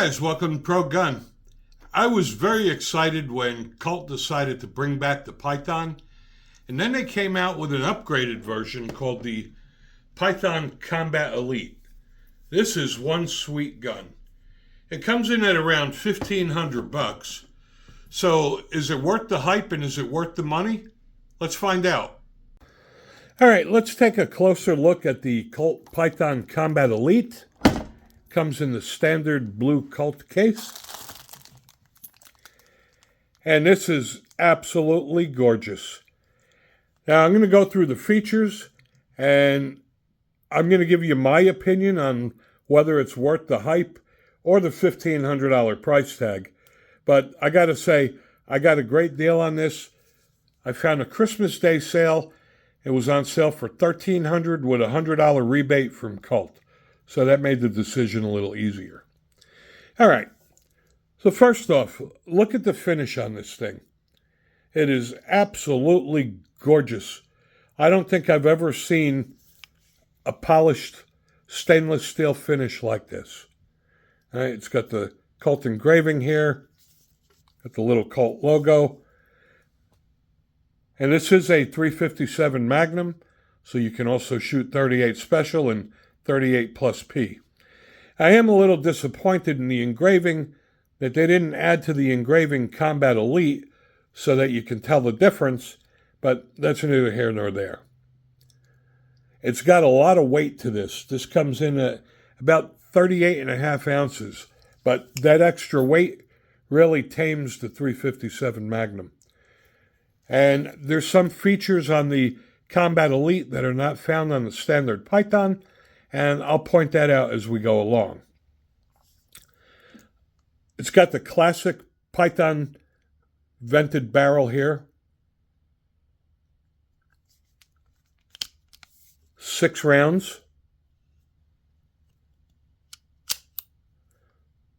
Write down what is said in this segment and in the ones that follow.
guys, welcome to Pro Gun. I was very excited when Colt decided to bring back the Python, and then they came out with an upgraded version called the Python Combat Elite. This is one sweet gun. It comes in at around $1,500. So is it worth the hype and is it worth the money? Let's find out. All right, let's take a closer look at the Colt Python Combat Elite. Comes in the standard blue Colt case. And this is absolutely gorgeous. Now I'm going to go through the features and I'm going to give you my opinion on whether it's worth the hype or the $1,500 price tag. But I got to say, I got a great deal on this. I found a Christmas Day sale. It was on sale for $1,300 with a $100 rebate from Colt. So that made the decision a little easier. All right. So first off, look at the finish on this thing. It is absolutely gorgeous. I don't think I've ever seen a polished stainless steel finish like this. All right, it's got the Colt engraving here. Got the little Colt logo. And this is a .357 Magnum, so you can also shoot .38 Special and .38 plus P. I am a little disappointed in the engraving that they didn't add to the engraving Combat Elite so that you can tell the difference, but that's neither here nor there. It's got a lot of weight to this. This comes in at about 38.5 ounces, but that extra weight really tames the .357 Magnum. And there's some features on the Combat Elite that are not found on the standard Python, and I'll point that out as we go along. It's got the classic Python vented barrel here. 6 rounds.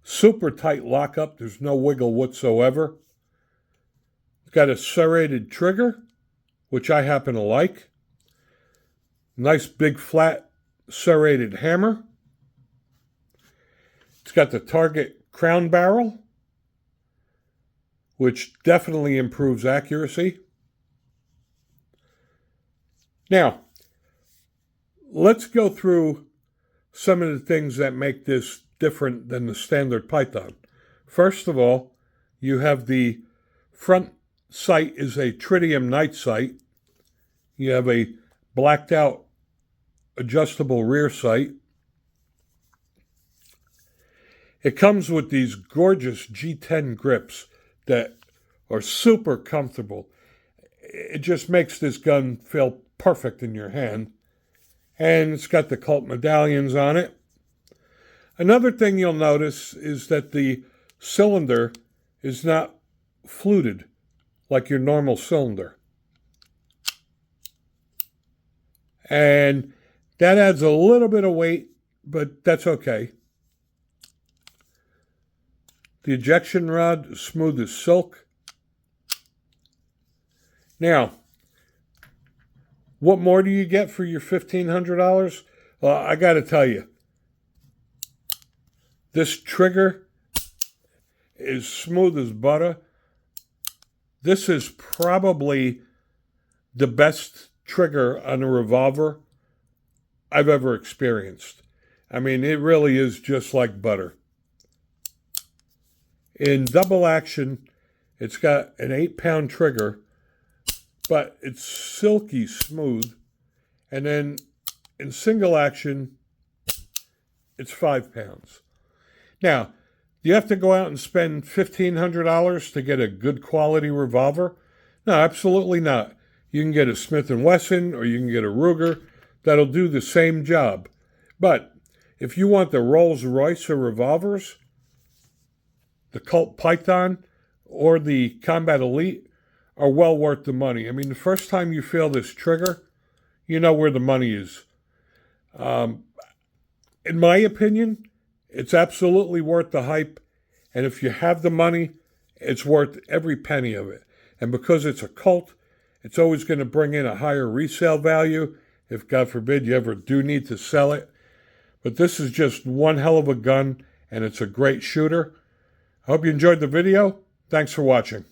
Super tight lockup. There's no wiggle whatsoever. It's got a serrated trigger, which I happen to like. Nice big flat serrated hammer. It's got the Target crown barrel, which definitely improves accuracy. Now, let's go through some of the things that make this different than the standard Python. First of all, you have the front sight is a tritium night sight. You have a blacked out adjustable rear sight. It comes with these gorgeous G10 grips that are super comfortable. It just makes this gun feel perfect in your hand. And it's got the Colt medallions on it. Another thing you'll notice is that the cylinder is not fluted like your normal cylinder. And that adds a little bit of weight, but that's okay. The ejection rod is smooth as silk. Now, what more do you get for your $1,500? Well, I got to tell you, this trigger is smooth as butter. This is probably the best trigger on a revolver I've ever experienced. I mean, it really is just like butter. In double action, it's got an 8-pound trigger, but it's silky smooth. And then in single action, it's 5 pounds. Now, do you have to go out and spend $1,500 to get a good quality revolver? No, absolutely not. You can get a Smith & Wesson or you can get a Ruger. That'll do the same job. But if you want the Rolls Royce of revolvers, the Colt Python or the Combat Elite are well worth the money. I mean, the first time you feel this trigger, you know where the money is. In my opinion, it's absolutely worth the hype. And if you have the money, it's worth every penny of it. And because it's a Colt, it's always going to bring in a higher resale value if, God forbid, you ever do need to sell it. But this is just one hell of a gun, and it's a great shooter. I hope you enjoyed the video. Thanks for watching.